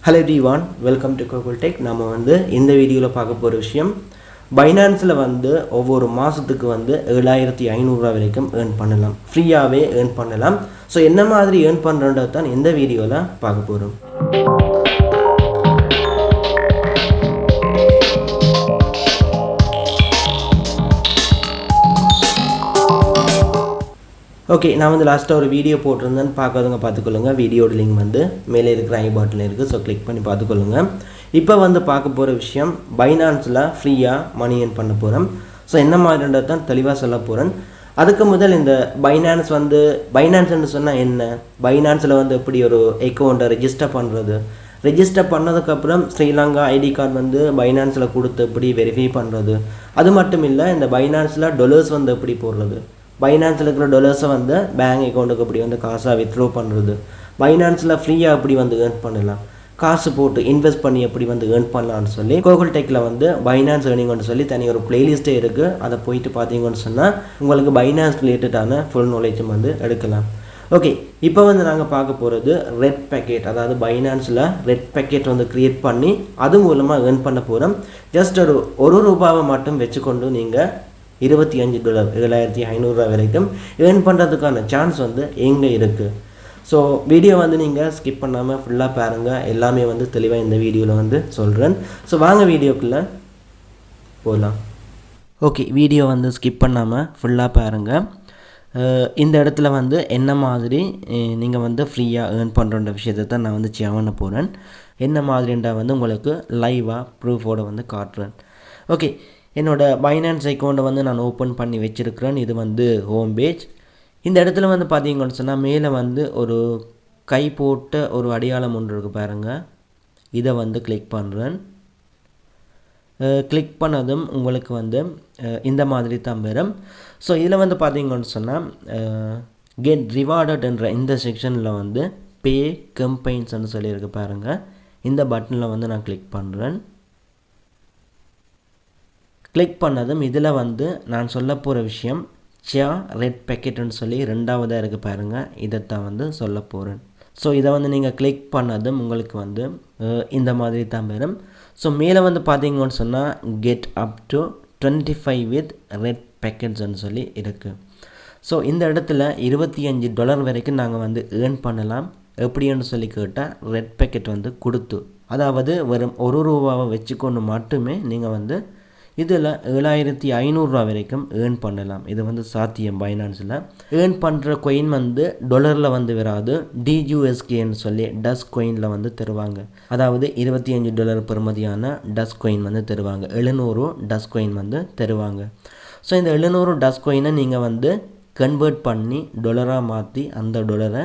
Hello everyone, welcome to Google Tech. நாம இந்த வீடியோல பார்க்க போற விஷயம் பைனான்ஸ்ல ஒவ்வொரு மாசத்துக்கு 7500 வரைக்கும் earn பண்ணலாம். ஃப்ரீயாவே earn பண்ணலாம். சோ என்ன மாதிரி earn பண்றதுன்னு தான் இந்த வீடியோல பார்க்க போறோம். ஓகே, நான் லாஸ்ட்டாக ஒரு வீடியோ போட்டிருந்தேன், பார்க்காதவங்க பார்த்துக்கொள்ளுங்க. வீடியோட லிங்க் மேலே இருக்கிற ஐ பாட்டில் இருக்குது. ஸோ கிளிக் பண்ணி பார்த்துக்கொள்ளுங்க. இப்போ பார்க்க போகிற விஷயம் பைனான்ஸில் ஃப்ரீயாக மணி ஏர்ன் பண்ண போகிறோம். ஸோ என்ன மாதிரின்றது தான் தெளிவாக சொல்ல போகிறேன். அதுக்கு முதல் இந்த பைனான்ஸ்ன்னு சொன்னால் என்ன, பைனான்ஸில் எப்படி ஒரு அக்கௌண்ட்டை ரெஜிஸ்டர் பண்ணுறது, ரெஜிஸ்டர் பண்ணதுக்கப்புறம் ஸ்ரீலங்கா ஐடி கார்டு பைனான்ஸில் கொடுத்து எப்படி வெரிஃபை பண்ணுறது, அது மட்டும் இல்லை இந்த பைனான்ஸில் டொலர்ஸ் எப்படி போடுறது, பைனான்ஸில் இருக்கிற டொலர்ஸை பேங்க் அக்கௌண்ட்டுக்கு எப்படி காசாக வித்ட்ரோ பண்ணுறது, பைனான்ஸில் ஃப்ரீயாக எப்படி ஏர்ன் பண்ணலாம், காசு போட்டு இன்வெஸ்ட் பண்ணி எப்படி ஏர்ன் பண்ணலான்னு சொல்லி கூகுள் டெக்கில் பைனான்ஸ் ஏர்னிங்னு சொல்லி தனி ஒரு பிளேலிஸ்ட்டே இருக்குது. அதை போயிட்டு பார்த்தீங்கன்னு சொன்னால் உங்களுக்கு பைனான்ஸ் ரிலேட்டடான ஃபுல் நாலேஜும் எடுக்கலாம். ஓகே, இப்போ நாங்கள் பார்க்க போகிறது ரெட் பேக்கெட், அதாவது பைனான்ஸில் ரெட் பேக்கெட் க்ரியேட் பண்ணி அது மூலமாக ஏர்ன் பண்ண போகிறோம். ஜஸ்ட் ஒரு ரூபாவை மட்டும் வச்சுக்கொண்டு நீங்கள் $25 7500 வரைக்கும் ஏர்ன் பண்ணுறதுக்கான சான்ஸ் எங்கே இருக்குது. ஸோ வீடியோ நீங்கள் ஸ்கிப் பண்ணாமல் ஃபுல்லாக பாருங்கள். எல்லாமே தெளிவாக இந்த வீடியோவில் சொல்கிறேன். ஸோ வாங்க வீடியோக்குள்ளே போகலாம். ஓகே, வீடியோ ஸ்கிப் பண்ணாமல் ஃபுல்லாக பாருங்கள். இந்த இடத்துல என்ன மாதிரி நீங்கள் ஃப்ரீயாக ஏர்ன் பண்ணுற விஷயத்தை தான் நான் சேவ் பண்ண போகிறேன். என்ன மாதிரின்றா உங்களுக்கு லைவாக ப்ரூஃபோடு காட்டுறேன். ஓகே, என்னோட பைனான்ஸ் அக்கௌண்ட்டை நான் ஓப்பன் பண்ணி வச்சுருக்கிறேன். இது ஹோம் பேஜ். இந்த இடத்துல பார்த்தீங்கன்னு சொன்னால் மேலே ஒரு கை போட்ட ஒரு அடையாளம் ஒன்று இருக்குது பாருங்கள். இதை கிளிக் பண்ணுறேன். கிளிக் பண்ணதும் உங்களுக்கு இந்த மாதிரி தான் வரும். ஸோ இதில் பார்த்தீங்கன்னு சொன்னால் கெட் ரிவார்டட் என்ற இந்த செக்ஷனில் பே கம்பெயின்ஸ்ன்னு சொல்லியிருக்கு பாருங்கள். இந்த பட்டனில் நான் கிளிக் பண்ணுறேன். கிளிக் பண்ணதும் இதில் நான் சொல்ல போகிற விஷயம் ரெட் பேக்கெட்டுன்னு சொல்லி ரெண்டாவதாக இருக்குது பாருங்கள். இதைத்தான் சொல்ல போகிறேன். ஸோ இதை நீங்கள் கிளிக் பண்ணதும் உங்களுக்கு இந்த மாதிரி தான் வரும். ஸோ மேலே பார்த்தீங்கன்னு சொன்னால் get up to 25 with red பேக்கெட்ஸ்ன்னு சொல்லி இருக்குது. ஸோ இந்த இடத்துல $25 வரைக்கும் நாங்கள் ஏர்ன் பண்ணலாம். எப்படின்னு சொல்லி கேட்டால் ரெட் பேக்கெட் கொடுத்து, அதாவது வெறும் $1 வச்சுக்கொண்டு மட்டுமே நீங்கள் இதில் 7500 வரைக்கும் ஏர்ன் பண்ணலாம். இது சாத்தியம். பைனான்ஸில் ஏர்ன் பண்ணுற கொயின் டாலரில் வராது, DUSKன்னு சொல்லி டஸ் கொயினில் தருவாங்க. அதாவது $25 பெறுமதியான டஸ் கொயின் தருவாங்க. 700 டஸ் கொயின் தருவாங்க. ஸோ இந்த 700 டஸ் கொயினை நீங்கள் கன்வெர்ட் பண்ணி டொலராக மாற்றி அந்த டொலரை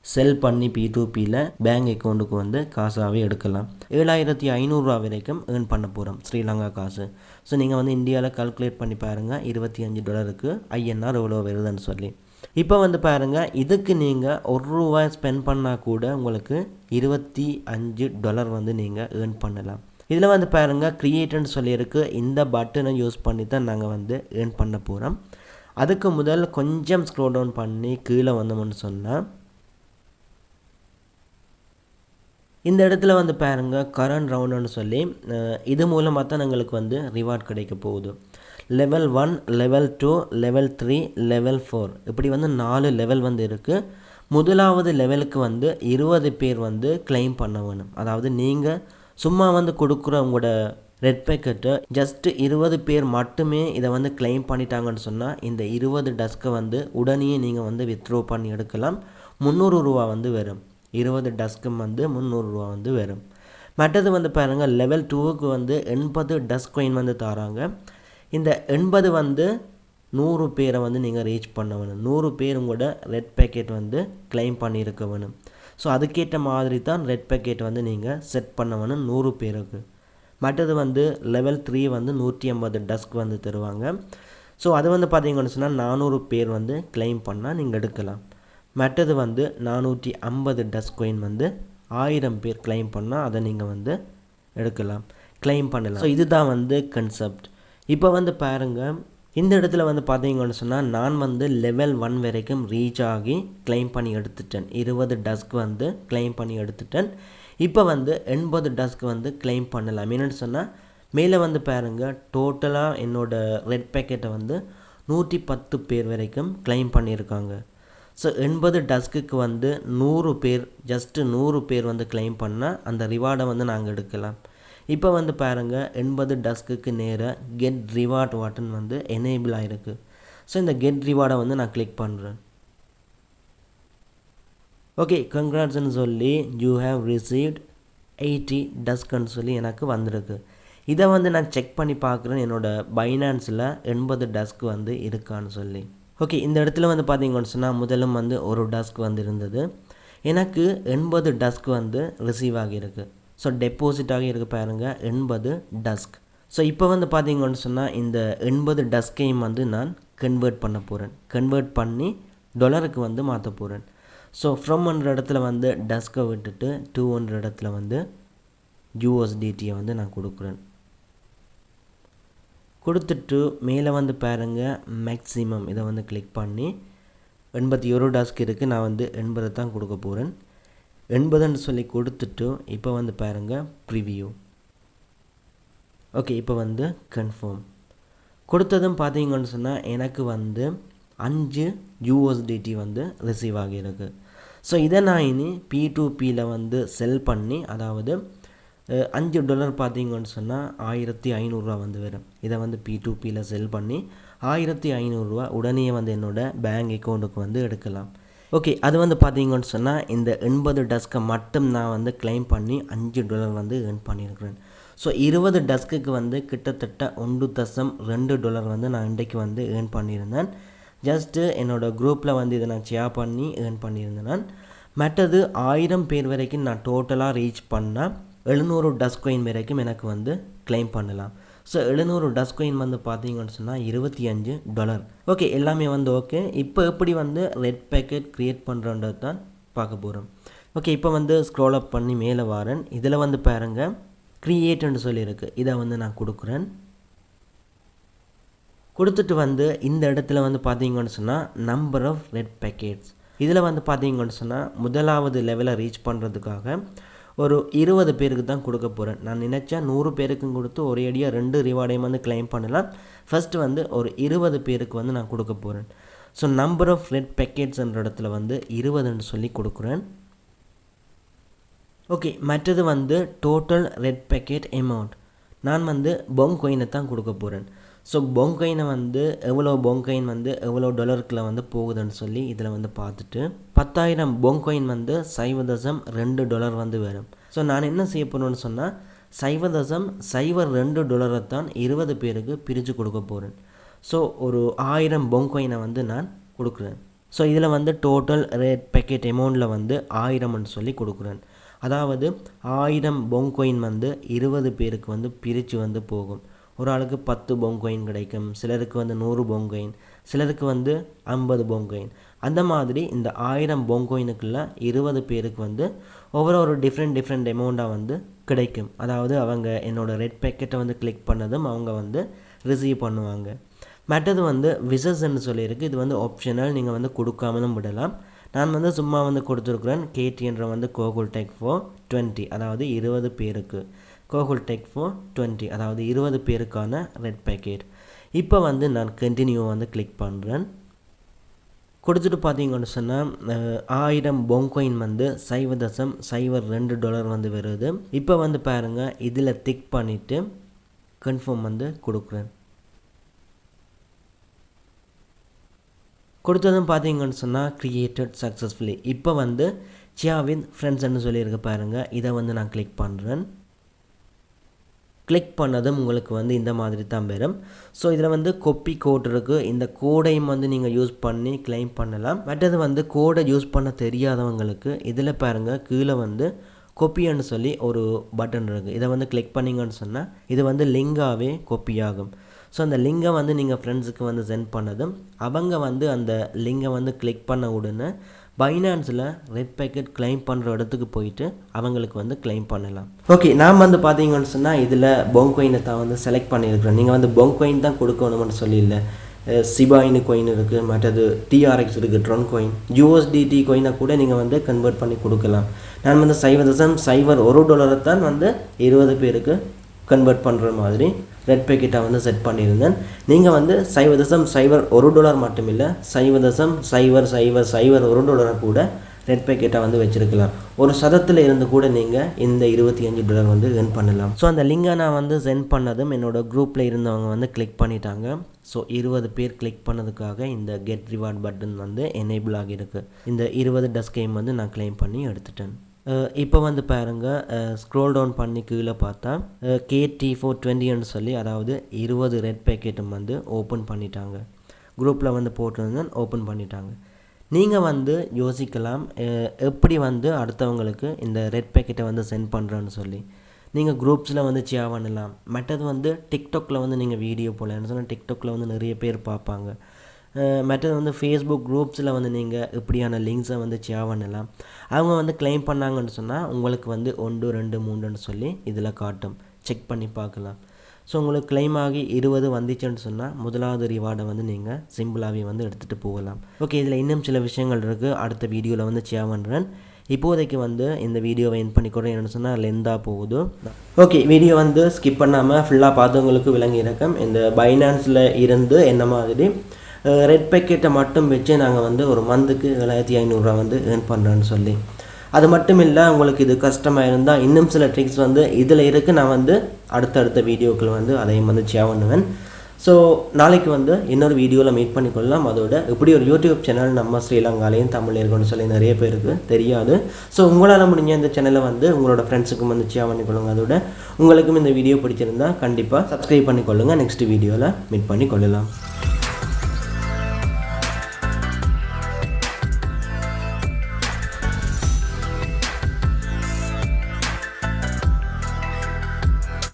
செல் பண்ணி P2Pயில் பேங்க் அக்கௌண்ட்டுக்கு காசாகவே எடுக்கலாம். 7500 வரைக்கும் ஏர்ன் பண்ண போகிறோம் ஸ்ரீலங்கா காசு. ஸோ நீங்கள் இந்தியாவில் கால்குலேட் பண்ணி பாருங்கள், $25 INR எவ்வளோ வருதுன்னு சொல்லி. இப்போ பாருங்கள், இதுக்கு நீங்கள் $1 ஸ்பெண்ட் பண்ணால் கூட உங்களுக்கு $25 நீங்கள் ஏர்ன் பண்ணலாம். இதில் பாருங்கள் க்ரியேட்டுன்னு சொல்லியிருக்கு. இந்த பட்டனை யூஸ் பண்ணி தான் நாங்கள் ஏர்ன் பண்ண போகிறோம். அதுக்கு முதல் கொஞ்சம் ஸ்க்ரோல் டவுன் பண்ணி கீழே வந்தோம்னு சொன்னால் இந்த இடத்துல பாருங்கள் கரண்ட் ரவுண்டுன்னு சொல்லி இது மூலமாக தான் எங்களுக்கு ரிவார்ட் கிடைக்க போகுது. லெவல் 1, லெவல் 2, லெவல் 3, லெவல் 4 இப்படி 4 லெவல் இருக்குது. முதலாவது லெவலுக்கு 20 பேர் கிளைம் பண்ண வேணும். அதாவது நீங்கள் சும்மா கொடுக்குற உங்களோட ரெட் பேக்கெட்டை ஜஸ்ட்டு 20 பேர் மட்டுமே இதை கிளைம் பண்ணிட்டாங்கன்னு சொன்னால் இந்த 20 டஸ்க்கை உடனே நீங்கள் வித்ட்ரோ பண்ணி எடுக்கலாம். $300 வரும். 20 டஸ்க்கும் $300 வரும். மற்றது பாருங்கள் லெவல் 2க்கு 80 டஸ்க் கொயின் தராங்க. இந்த 80 100 பேரை நீங்கள் ரீச் பண்ண வேணும். 100 பேர் உங்களோட ரெட் பேக்கெட் கிளைம் பண்ணியிருக்க வேணும். ஸோ அதுக்கேற்ற மாதிரி தான் ரெட் பேக்கெட் நீங்கள் செட் பண்ண வேணும் 100 பேருக்கு. மற்றது லெவல் 3 150 டஸ்க் தருவாங்க. ஸோ அது பார்த்தீங்கன்னு சொன்னால் 400 பேர் கிளைம் பண்ணால் நீங்கள் எடுக்கலாம். மற்றது 450 டஸ்க் கொயின் 1000 பேர் கிளைம் பண்ணால் அதை நீங்கள் எடுக்கலாம், கிளைம் பண்ணலாம். ஸோ இதுதான் கன்செப்ட். இப்போ பாருங்கள், இந்த இடத்துல பார்த்தீங்கன்னு சொன்னால் நான் லெவல் 1 வரைக்கும் ரீச் ஆகி கிளைம் பண்ணி எடுத்துட்டேன். 20 டஸ்க் கிளைம் பண்ணி எடுத்துட்டேன். இப்போ வந்து 80 டஸ்க் வந்து கிளைம் பண்ணலாம். என்னென்னு சொன்னால் மேலே வந்து பாருங்கள், டோட்டலாக என்னோடய ரெட் பேக்கெட்டை வந்து 110 பேர் வரைக்கும் கிளைம் பண்ணியிருக்காங்க. ஸோ 80 டஸ்க்குக்கு வந்து 100 பேர், ஜஸ்ட்டு 100 பேர் வந்து கிளைம் பண்ணால் அந்த ரிவார்டை வந்து நாங்கள் எடுக்கலாம். இப்போ வந்து பாருங்கள், 80 டஸ்க்குக்கு நேராக கெட் ரிவார்ட் பட்டன் வந்து எனேபிள் ஆகிருக்கு. ஸோ இந்த கெட் ரிவார்டை வந்து நான் கிளிக் பண்ணுறேன். ஓகே, கங்க்ராட்ஸ்ன்னு சொல்லி யூ ஹேவ் ரிசீவ்ட் 80 டஸ்க்குன்னு சொல்லி எனக்கு வந்திருக்கு. இதை வந்து நான் செக் பண்ணி பார்க்குறேன் என்னோடய பைனான்ஸில் 80 டஸ்க் வந்து இருக்கான்னு சொல்லி. ஓகே, இந்த இடத்துல வந்து பார்த்தீங்கன்னு சொன்னால் முதலும் வந்து ஒரு டஸ்க் வந்து இருந்தது. எனக்கு 80 டஸ்க் வந்து ரிசீவ் ஆகியிருக்கு. ஸோ டெபாசிட் ஆகியிருக்கு பாருங்கள் 80 டஸ்க். ஸோ இப்போ வந்து பார்த்தீங்கன்னு சொன்னால் இந்த 80 டஸ்கையும் வந்து நான் கன்வெர்ட் பண்ண போகிறேன். கன்வெர்ட் பண்ணி டாலருக்கு வந்து மாற்ற போகிறேன். ஸோ ஃப்ரம் 100 இடத்துல வந்து டஸ்க்கை விட்டுட்டு 200 இடத்துல வந்து USDTயை வந்து நான் கொடுக்குறேன். கொடுத்துட்டு மேலே வந்து பாருங்கள் மேக்ஸிமம் இதை வந்து கிளிக் பண்ணி 81 டஸ்க் இருக்குது. நான் வந்து 80 தான் கொடுக்க போகிறேன். 80ன்னு சொல்லி கொடுத்துட்டு இப்போ வந்து பாருங்கள் ப்ரிவியூ. ஓகே, இப்போ வந்து கன்ஃபார்ம் கொடுத்ததும் பார்த்தீங்கன்னு சொன்னால் எனக்கு வந்து 5 USDT வந்து ரிசீவ் ஆகியிருக்கு. ஸோ இதை நான் இனி P2Pயில் வந்து செல் பண்ணி, அதாவது $5 பார்த்தீங்கன்னு சொன்னால் 1500 ரூபா வந்து வரும். இதை வந்து P2Pயில் செல் பண்ணி 1500 ரூபா உடனே வந்து என்னோடய பேங்க் அக்கௌண்ட்டுக்கு வந்து எடுக்கலாம். ஓகே, அது வந்து பார்த்தீங்கன்னு சொன்னால் இந்த 80 டஸ்க்கை மட்டும் நான் வந்து கிளைம் பண்ணி $5 வந்து ஏர்ன் பண்ணியிருக்கிறேன். ஸோ 20 டஸ்க்குக்கு வந்து கிட்டத்தட்ட $1.2 வந்து நான் இன்றைக்கு வந்து ஏர்ன் பண்ணியிருந்தேன். ஜஸ்ட்டு என்னோடய குரூப்பில் வந்து இதை நான் ஷேர் பண்ணி ஏர்ன் பண்ணியிருந்தேன். நான் மற்றது 1000 பேர் வரைக்கும் நான் டோட்டலாக ரீச் பண்ணால் 700 டஸ்கோயின் வரைக்கும் எனக்கு வந்து கிளைம் பண்ணலாம். ஸோ 700 டஸ்கோயின் வந்து பார்த்தீங்கன்னு சொன்னால் $25. ஓகே, எல்லாமே வந்து ஓகே. இப்போ எப்படி வந்து ரெட் பேக்கெட் க்ரியேட் பண்ணுறன்றது தான் பார்க்க போகிறோம். ஓகே, இப்போ வந்து ஸ்க்ரோல் அப் பண்ணி மேலே வரேன். இதில் வந்து பாருங்கள் க்ரியேட்னு சொல்லியிருக்கு. இதை வந்து நான் கொடுக்குறேன். கொடுத்துட்டு வந்து இந்த இடத்துல வந்து பார்த்தீங்கன்னு சொன்னால் நம்பர் ஆஃப் ரெட் பேக்கெட்ஸ், இதில் வந்து பார்த்தீங்கன்னு சொன்னால் முதலாவது லெவலை ரீச் பண்ணுறதுக்காக ஒரு 20 பேருக்கு தான் கொடுக்க போகிறேன். நான் நினச்சா 100 பேருக்கும் கொடுத்து ஒரே அடியாக 2 ரிவார்டையும் வந்து கிளைம் பண்ணலாம். ஃபஸ்ட்டு வந்து ஒரு 20 பேருக்கு வந்து நான் கொடுக்க போகிறேன். ஸோ நம்பர் ஆஃப் ரெட் பேக்கெட்ஸ்ன்ற இடத்துல வந்து 20ன்னு சொல்லி கொடுக்குறேன். ஓகே, மற்றது வந்து டோட்டல் ரெட் பேக்கெட் அமௌண்ட் நான் வந்து பொங்கோயினை தான் கொடுக்க போகிறேன். ஸோ பொங்கோயினை வந்து எவ்வளோ பொங்கோயின் வந்து எவ்வளோ டாலருக்குள்ள வந்து போகுதுன்னு சொல்லி இதில் வந்து பார்த்துட்டு 10,000 பொங்கோயின் வந்து $0.2 வந்து வரும். ஸோ நான் என்ன செய்ய போகிறேன்னு சொன்னால் $0.02 தான் 20 பேருக்கு பிரித்து கொடுக்க போகிறேன். ஸோ ஒரு 1000 பொங்கோயினை வந்து நான் கொடுக்குறேன். ஸோ இதில் வந்து டோட்டல் ரெட் பேக்கெட் அமௌண்ட்டில் வந்து 1000ன்னு சொல்லி கொடுக்குறேன். அதாவது 1000 பொங்கோயின் வந்து 20 பேருக்கு வந்து பிரித்து வந்து போகும். ஒரு ஆளுக்கு 10 பொங்கோயின் கிடைக்கும், சிலருக்கு வந்து 100 பொங்கோயின், சிலருக்கு வந்து 50 பொங்கோயின். அந்த மாதிரி இந்த 1000 பொங்கோயினுக்குள்ள 20 பேருக்கு வந்து ஒவ்வொரு டிஃப்ரெண்ட் அமௌண்ட்டாக வந்து கிடைக்கும். அதாவது அவங்க என்னோடய ரெட் பேக்கெட்டை வந்து கிளிக் பண்ணதும் அவங்க வந்து ரிசீவ் பண்ணுவாங்க. மற்றது வந்து விசஸ்ன்னு சொல்லியிருக்கு. இது வந்து ஆப்ஷனல், நீங்கள் வந்து கொடுக்காமலும் விடலாம். நான் வந்து சும்மா வந்து கொடுத்துருக்குறேன். கேடிஎன்ற வந்து கோகுல் டெக் ஃபார் 20, அதாவது 20 பேருக்கு. கோகுல் டெக் ஃபார் 20, அதாவது 20 பேருக்கான ரெட் பேக்கெட். இப்போ வந்து நான் கண்டினியூ வந்து கிளிக் பண்ணுறேன். கொடுத்துட்டு பார்த்தீங்கன்னு சொன்னால் 1000 பொங்கோயின் வந்து $0.02 வந்து வருது. இப்போ வந்து பாருங்கள், இதில் டிக் பண்ணிவிட்டு கன்ஃபார்ம் வந்து கொடுக்குறேன். கொடுத்ததும் பார்த்தீங்கன்னு சொன்னால் க்ரியேட்டட் சக்ஸஸ்ஃபுல்லி. இப்போ வந்து ஷேர் வித் ஃப்ரெண்ட்ஸ்ன்னு சொல்லியிருக்க பாருங்கள். இதை வந்து நான் கிளிக் பண்ணுறேன். கிளிக் பண்ணதும் உங்களுக்கு வந்து இந்த மாதிரி தான் வரும். ஸோ இதில் வந்து கொப்பி கோட் இருக்குது. இந்த கோடையும் வந்து நீங்கள் யூஸ் பண்ணி கிளைம் பண்ணலாம். மற்றது வந்து கோடை யூஸ் பண்ண தெரியாதவங்களுக்கு இதில் பாருங்கள் கீழே வந்து கொப்பின்னு சொல்லி ஒரு பட்டன் இருக்குது. இதை வந்து கிளிக் பண்ணிங்கன்னு சொன்னால் இது வந்து லிங்காகவே கொப்பி ஆகும். ஸோ அந்த லிங்கை வந்து நீங்கள் ஃப்ரெண்ட்ஸுக்கு வந்து சென்ட் பண்ணதும் அவங்க வந்து அந்த லிங்கை வந்து கிளிக் பண்ண உடனே பைனான்ஸில் ரெட் பேக்கெட் கிளைம் பண்ணுற இடத்துக்கு போயிட்டு அவங்களுக்கு வந்து கிளைம் பண்ணலாம். ஓகே, நான் வந்து பார்த்தீங்கன்னு சொன்னால் இதில் பொங்கோயினை தான் வந்து செலக்ட் பண்ணியிருக்கிறேன். நீங்கள் வந்து பொங்கோயின் தான் கொடுக்கணும்னு சொல்லி இல்லை, சிபாயினு கோயின் இருக்குது, மற்றது டிஆர்எக்ஸ் இருக்குது, ட்ரோன் கோயின், யூஎஸ்டிடி கோயினை கூட நீங்கள் வந்து கன்வெர்ட் பண்ணி கொடுக்கலாம். நான் வந்து $0.01 தான் வந்து 20 பேருக்கு கன்வெர்ட் பண்ணுற மாதிரி ரெட் பேக்கெட்டை வந்து செட் பண்ணியிருந்தேன். நீங்கள் வந்து $0.01 மட்டும் இல்லை, $0.0001 கூட ரெட் பேக்கெட்டை வந்து வச்சுருக்கலாம். ஒரு சதத்தில் இருந்து கூட நீங்கள் இந்த $25 வந்து earn பண்ணலாம். ஸோ அந்த லிங்கை நான் வந்து சென்ட் பண்ணதும் என்னோடய குரூப்பில் இருந்தவங்க வந்து கிளிக் பண்ணிட்டாங்க. ஸோ 20 பேர் கிளிக் பண்ணதுக்காக இந்த கெட் ரிவார்ட் பட்டன் வந்து எனேபிள் ஆகியிருக்கு. இந்த 20 டஸ்ட் கேம் வந்து நான் கிளைம் பண்ணி எடுத்துட்டேன். இப்போ வந்து பாருங்கள், ஸ்க்ரோல் டவுன் பண்ணி கீழே பார்த்தா KT420ன்னு சொல்லி அதாவது 20 ரெட் பேக்கெட்டும் வந்து ஓப்பன் பண்ணிட்டாங்க. குரூப்பில் வந்து போட்டிருந்தேன், ஓப்பன் பண்ணிட்டாங்க. நீங்கள் வந்து யோசிக்கலாம் எப்படி வந்து அடுத்தவங்களுக்கு இந்த ரெட் பேக்கெட்டை வந்து சென்ட் பண்ணுறேன்னு சொல்லி. நீங்கள் குரூப்ஸில் வந்து ஷேர் பண்ணலாம். மற்றது வந்து டிக்டாக்ல வந்து நீங்கள் வீடியோ போடலான்னு சொன்னால் டிக்டாக்ல வந்து நிறைய பேர் பார்ப்பாங்க. மற்றது வந்து ஃபேஸ்புக் குரூப்ஸில் வந்து நீங்கள் இப்படியான லிங்க்ஸை வந்து ஷேர் பண்ணலாம். அவங்க வந்து கிளைம் பண்ணாங்கன்னு சொன்னால் உங்களுக்கு வந்து 1 2 3ன்னு சொல்லி இதில் காட்டும், செக் பண்ணி பார்க்கலாம். ஸோ உங்களுக்கு கிளைம் ஆகி 20 வந்துச்சுன்னு சொன்னால் முதலாவது ரிவார்டை வந்து நீங்கள் சிம்பிளாகவே வந்து எடுத்துகிட்டு போகலாம். ஓகே, இதில் இன்னும் சில விஷயங்கள் இருக்குது, அடுத்த வீடியோவில் வந்து ஷேர் பண்ணுறேன். இப்போதைக்கு வந்து இந்த வீடியோவை என் பண்ணிக்கூட என்னென்னு சொன்னால் லென்த்தாக போகுது. ஓகே, வீடியோ வந்து ஸ்கிப் பண்ணாமல் ஃபுல்லாக பார்த்தவங்களுக்கு விளங்கி இருக்கும். இந்த பைனான்ஸில் இருந்து என்ன மாதிரி ரெட் பேக்கெட்டை மட்டும் வச்சு நாங்கள் வந்து ஒரு மந்த்துக்கு $7500 வந்து earn பண்ணுறேன்னு சொல்லி. அது மட்டும் இல்லை, உங்களுக்கு இது கஷ்டமாக இருந்தால் இன்னும் சில ட்ரிக்ஸ் வந்து இதில் இருக்குது. நான் வந்து அடுத்தடுத்த வீடியோக்கள் வந்து அதையும் வந்து ஷேர் பண்ணுவேன். ஸோ நாளைக்கு வந்து இன்னொரு வீடியோவில் மீட் பண்ணிக்கொள்ளலாம். அதோட இப்படி ஒரு யூடியூப் சேனல் நம்ம ஸ்ரீலங்காலையும் தமிழ் இருக்குன்னு சொல்லி நிறைய பேருக்கு தெரியாது. ஸோ உங்களால் முடிஞ்ச இந்த சேனலை வந்து உங்களோட ஃப்ரெண்ட்ஸுக்கும் வந்து ஷேர் பண்ணிக்கொள்ளுங்க. அதோட உங்களுக்கும் இந்த வீடியோ பிடிச்சிருந்தா கண்டிப்பாக சப்ஸ்கிரைப் பண்ணிக்கொள்ளுங்கள். நெக்ஸ்ட் வீடியோவில் மீட் பண்ணிக்கொள்ளலாம்.